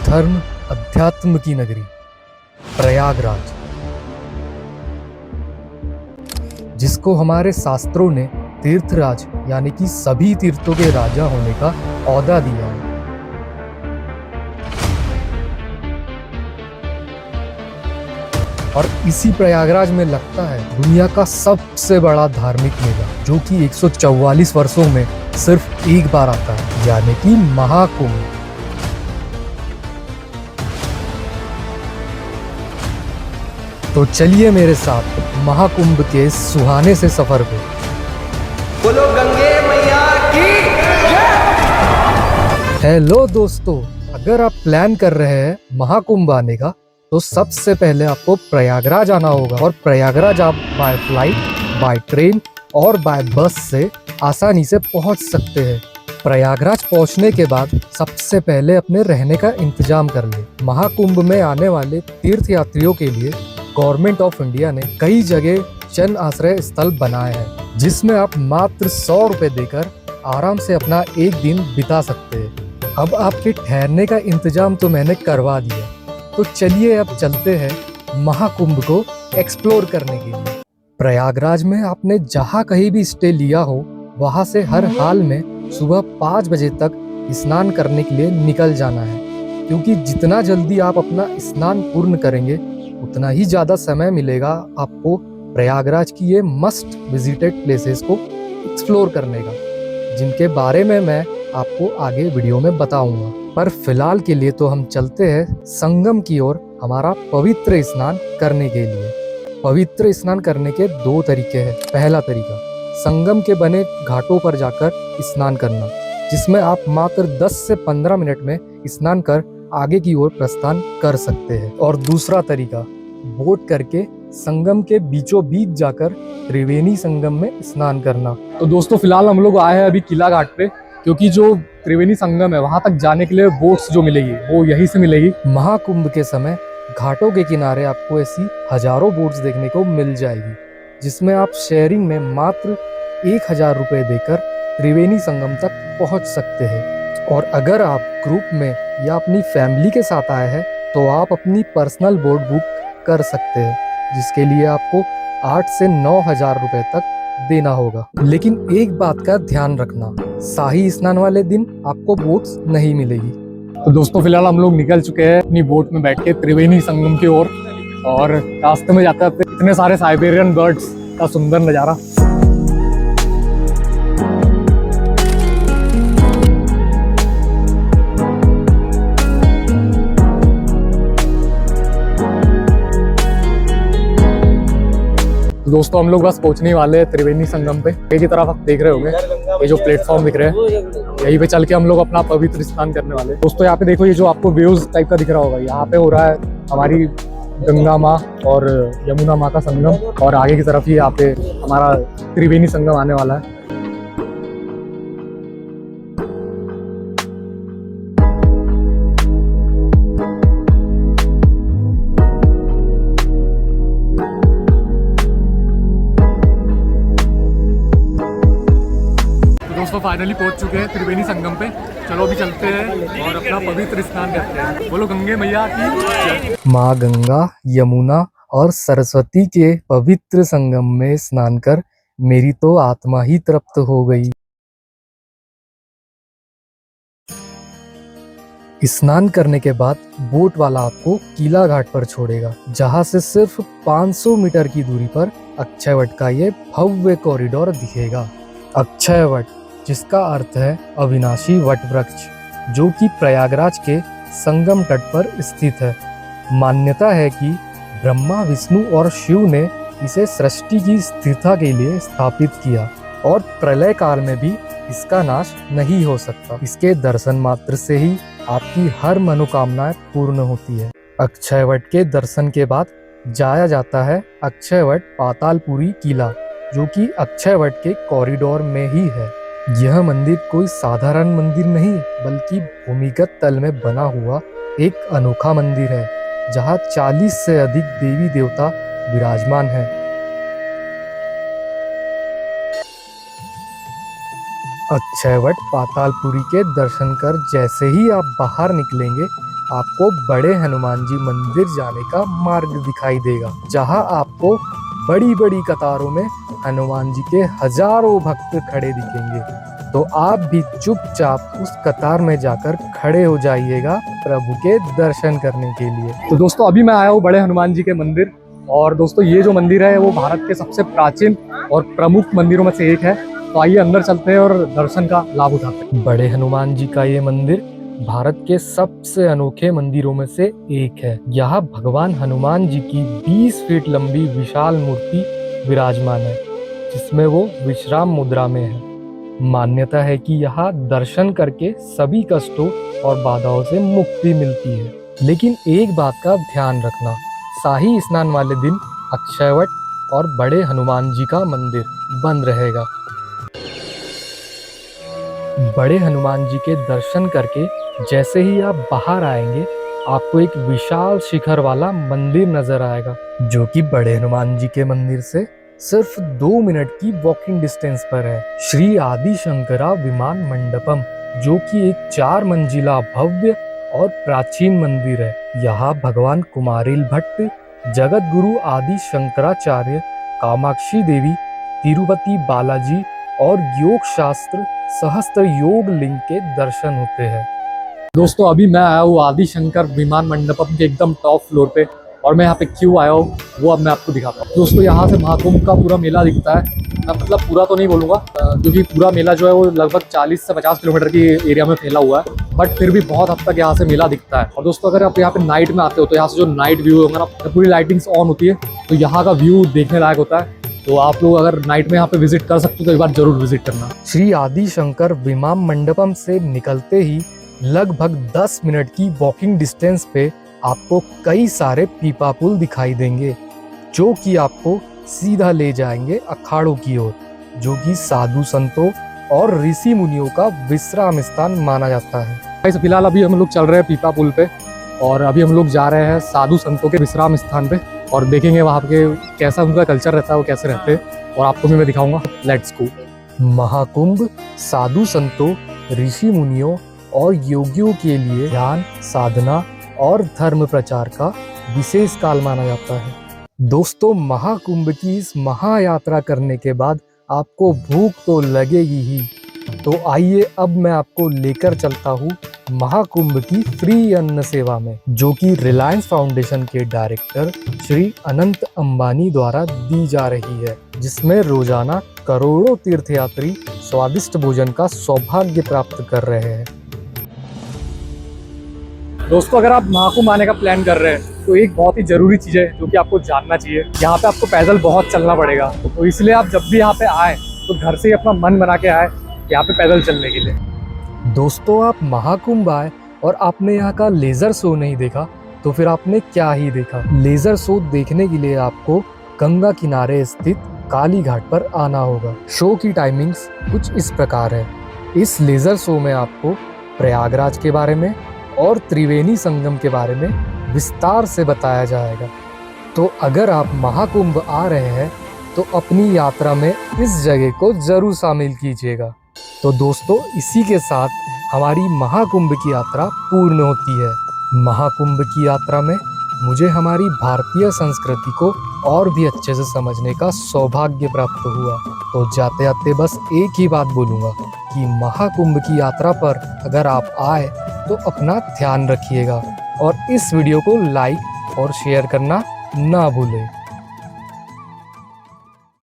धर्म अध्यात्म की नगरी प्रयागराज, जिसको हमारे शास्त्रों ने तीर्थराज यानी कि सभी तीर्थों के राजा होने का औहदा दिया है। और इसी प्रयागराज में लगता है दुनिया का सबसे बड़ा धार्मिक मेला, जो कि 144 वर्षों में सिर्फ एक बार आता है, यानी कि महाकुंभ। तो चलिए मेरे साथ महाकुंभ के सुहाने से सफर पे। बोलो गंगे मैया की जय। हेलो दोस्तों, अगर आप प्लान कर रहे हैं महाकुंभ आने का, तो सबसे पहले आपको प्रयागराज आना होगा। और प्रयागराज आप बाय फ्लाइट, बाय ट्रेन और बाय बस से आसानी से पहुंच सकते हैं। प्रयागराज पहुंचने के बाद सबसे पहले अपने रहने का इंतजाम कर ले। महाकुंभ में आने वाले तीर्थ यात्रियों के लिए गवर्नमेंट ऑफ इंडिया ने कई जगह जन आश्रय स्थल बनाए हैं, जिसमें आप मात्र 100 रुपए देकर आराम से अपना एक दिन बिता सकते हैं। अब आपके ठहरने का इंतजाम तो मैंने करवा दिया, तो चलिए अब चलते हैं महाकुंभ को एक्सप्लोर करने के लिए। प्रयागराज में आपने जहाँ कहीं भी स्टे लिया हो, वहाँ से हर हाल में सुबह 5 बजे तक स्नान करने के लिए निकल जाना है, क्योंकि जितना जल्दी आप अपना स्नान पूर्ण करेंगे उतना ही ज़्यादा समय मिलेगा आपको प्रयागराज की ये मस्ट विजिटेड प्लेसेस को एक्सप्लोर करने का, जिनके बारे में मैं आपको आगे वीडियो में बताऊंगा। पर फिलहाल के लिए तो हम चलते हैं संगम की ओर हमारा पवित्र स्नान करने के लिए। पवित्र स्नान करने के 2 तरीके हैं। पहला तरीका संगम के बने घाटों पर जाकर स्नान करना, जिसमें आप मात्र 10 से 15 मिनट में स्नान कर आगे की ओर प्रस्थान कर सकते हैं। और दूसरा तरीका बोट करके संगम के बीचों बीच जाकर त्रिवेणी संगम में स्नान करना। तो दोस्तों फिलहाल हम लोग आए हैं अभी किला घाट पे, क्योंकि जो त्रिवेणी संगम है वहां तक जाने के लिए बोट्स जो मिलेगी वो यहीं से मिलेगी। महाकुंभ के समय घाटों के किनारे आपको ऐसी हजारों बोट्स देखने को मिल जाएगी, जिसमें आप शेयरिंग में मात्र 1000 रुपए देकर त्रिवेणी संगम तक पहुंच सकते हैं। और अगर आप ग्रुप में या अपनी फैमिली के साथ आए हैं, तो आप अपनी पर्सनल बोट बुक कर सकते हैं, जिसके लिए आपको 8 से 9,000 रुपए तक देना होगा। लेकिन एक बात का ध्यान रखना, शाही स्नान वाले दिन आपको बोट्स नहीं मिलेगी। तो दोस्तों फिलहाल हम लोग निकल चुके हैं अपनी बोट में बैठ के त्रिवेणी संगम की ओर, और रास्ते में जाते जाते इतने सारे साइबेरियन बर्ड्स का सुंदर नज़ारा। दोस्तों हम लोग बस पहुंचने वाले हैं त्रिवेणी संगम पे। ये की तरफ आप देख रहे होंगे, ये जो प्लेटफॉर्म दिख रहे हैं, यहीं पे चल के हम लोग अपना पवित्र स्नान करने वाले हैं। दोस्तों यहाँ पे देखो, ये जो आपको व्यूज टाइप का दिख रहा होगा, यहाँ पे हो रहा है हमारी गंगा माँ और यमुना माँ का संगम, और आगे की तरफ ही यहाँ पे हमारा त्रिवेणी संगम आने वाला है। दोस्तों फाइनली पहुंच चुके हैं त्रिवेणी संगम पे। चलो अभी चलते हैं और अपना पवित्र स्नान करते हैं। बोलो गंगे मैया की जय। माँ गंगा, यमुना और सरस्वती के पवित्र संगम में स्नान कर मेरी तो आत्मा ही तृप्त हो गई। स्नान करने के बाद बोट वाला आपको किला घाट पर छोड़ेगा, जहां से सिर्फ 500 मीटर की दूरी पर अक्षयवट का ये भव्य कॉरिडोर दिखेगा। अक्षयवट, जिसका अर्थ है अविनाशी वट वृक्ष, जो कि प्रयागराज के संगम तट पर स्थित है। मान्यता है कि ब्रह्मा, विष्णु और शिव ने इसे सृष्टि की स्थिरता के लिए स्थापित किया, और प्रलय काल में भी इसका नाश नहीं हो सकता। इसके दर्शन मात्र से ही आपकी हर मनोकामनाएं पूर्ण होती है। अक्षयवट के दर्शन के बाद जाया जाता है अक्षयवट पातालपुरी किला, जो कि अक्षयवट के कॉरिडोर में ही है। यह मंदिर कोई साधारण मंदिर नहीं, बल्कि भूमिगत तल में बना हुआ एक अनोखा मंदिर है, जहां 40 से अधिक देवी देवता विराजमान हैं। अक्षयवट पातालपुरी के दर्शन कर जैसे ही आप बाहर निकलेंगे, आपको बड़े हनुमान जी मंदिर जाने का मार्ग दिखाई देगा, जहां आपको बड़ी बड़ी कतारों में हनुमान जी के हजारों भक्त खड़े दिखेंगे। तो आप भी चुपचाप उस कतार में जाकर खड़े हो जाइएगा प्रभु के दर्शन करने के लिए। तो दोस्तों अभी मैं आया हूँ बड़े हनुमान जी के मंदिर, और दोस्तों ये जो मंदिर है वो भारत के सबसे प्राचीन और प्रमुख मंदिरों में से एक है। तो आइए अंदर चलते हैं और दर्शन का लाभ उठाते हैं। बड़े हनुमान जी का ये मंदिर भारत के सबसे अनोखे मंदिरों में से एक है। यहाँ भगवान हनुमान जी की 20 फीट लंबी विशाल मूर्ति विराजमान है, जिसमें वो विश्राम मुद्रा में है। मान्यता है कि यहाँ दर्शन करके सभी कष्टों और बाधाओं से मुक्ति मिलती है। लेकिन एक बात का ध्यान रखना, शाही स्नान वाले दिन अक्षयवट और बड़े हनुमान जी का मंदिर बंद रहेगा। बड़े हनुमान जी के दर्शन करके जैसे ही आप बाहर आएंगे, आपको एक विशाल शिखर वाला मंदिर नजर आएगा, जो कि बड़े हनुमान जी के मंदिर से सिर्फ 2 मिनट की वॉकिंग डिस्टेंस पर है। श्री आदि शंकरा विमान मंडपम, जो कि एक 4 मंजिला भव्य और प्राचीन मंदिर है। यहाँ भगवान कुमारिल भट्ट, जगत गुरु आदि शंकराचार्य, कामाक्षी देवी, तिरुपति बालाजी और योग शास्त्र सहस्त्र योग लिंग के दर्शन होते हैं। दोस्तों अभी मैं आया हूँ आदि शंकर विमान मंडपम के एकदम टॉप फ्लोर पे, और मैं यहाँ पे क्यों आया हूँ वो अब मैं आपको दिखाता हूँ। दोस्तों यहाँ से महाकुंभ का पूरा मेला दिखता है। मैं मतलब पूरा तो नहीं बोलूँगा, क्योंकि पूरा मेला जो है वो लगभग 40 से 50 किलोमीटर की एरिया में फैला हुआ है, बट फिर भी बहुत हद तक यहाँ से मेला दिखता है। और दोस्तों अगर आप यहाँ पे नाइट में आते हो तो यहाँ से जो नाइट व्यू होगा ना, पूरी लाइटिंग्स ऑन होती है, तो यहाँ का व्यू देखने लायक होता है। तो आप लोग अगर नाइट में यहाँ पे विजिट कर सकते हो तो एक बार जरूर विजिट करना। श्री आदि शंकर विमान मंडपम से निकलते ही लगभग 10 मिनट की वॉकिंग डिस्टेंस पे आपको कई सारे पीपा पुल दिखाई देंगे, जो कि आपको सीधा ले जाएंगे अखाड़ों की ओर, जो कि साधु संतों और ऋषि मुनियों का विश्राम स्थान माना जाता है। फिलहाल अभी हम लोग चल रहे हैं पीपा पुल पे, और अभी हम लोग जा रहे हैं साधु संतों के विश्राम स्थान पे, और देखेंगे वहाँ के कैसा उनका कल्चर रहता है, वो कैसे रहते हैं, और आपको भी मैं दिखाऊंगा। Let's go. महाकुंभ साधु संतों, ऋषि मुनियों और योगियों के लिए ध्यान, साधना और धर्म प्रचार का विशेष काल माना जाता है। दोस्तों महाकुंभ की इस महायात्रा करने के बाद आपको भूख तो लगेगी ही, तो आइए अब मैं आपको लेकर चलता हूँ महाकुंभ की फ्री अन्न सेवा में, जो कि रिलायंस फाउंडेशन के डायरेक्टर श्री अनंत अंबानी द्वारा दी जा रही है, जिसमें रोजाना करोड़ों तीर्थयात्री स्वादिष्ट भोजन का सौभाग्य प्राप्त कर रहे हैं। दोस्तों अगर आप महाकुंभ आने का प्लान कर रहे हैं तो एक बहुत ही जरूरी चीज़ है जो कि आपको जानना चाहिए, यहाँ पे आपको पैदल बहुत चलना पड़ेगा। तो इसलिए आप जब भी यहाँ पे आए तो घर से ही अपना मन बना के आए यहाँ पे पैदल चलने के लिए। दोस्तों आप महाकुंभ आए और आपने यहाँ का लेजर शो नहीं देखा तो फिर आपने क्या ही देखा। लेजर शो देखने के लिए आपको गंगा किनारे स्थित काली घाट पर आना होगा। शो की टाइमिंग्स कुछ इस प्रकार है। इस लेजर शो में आपको प्रयागराज के बारे में और त्रिवेणी संगम के बारे में विस्तार से बताया जाएगा। तो अगर आप महाकुंभ आ रहे हैं तो अपनी यात्रा में इस जगह को जरूर शामिल कीजिएगा। तो दोस्तों इसी के साथ हमारी महाकुंभ की यात्रा पूर्ण होती है। महाकुंभ की यात्रा में मुझे हमारी भारतीय संस्कृति को और भी अच्छे से समझने का सौभाग्य प्राप्त हुआ। तो जाते जाते बस एक ही बात बोलूँगा कि महाकुंभ की यात्रा पर अगर आप आए तो अपना ध्यान रखिएगा और इस वीडियो को लाइक और शेयर करना ना भूलें।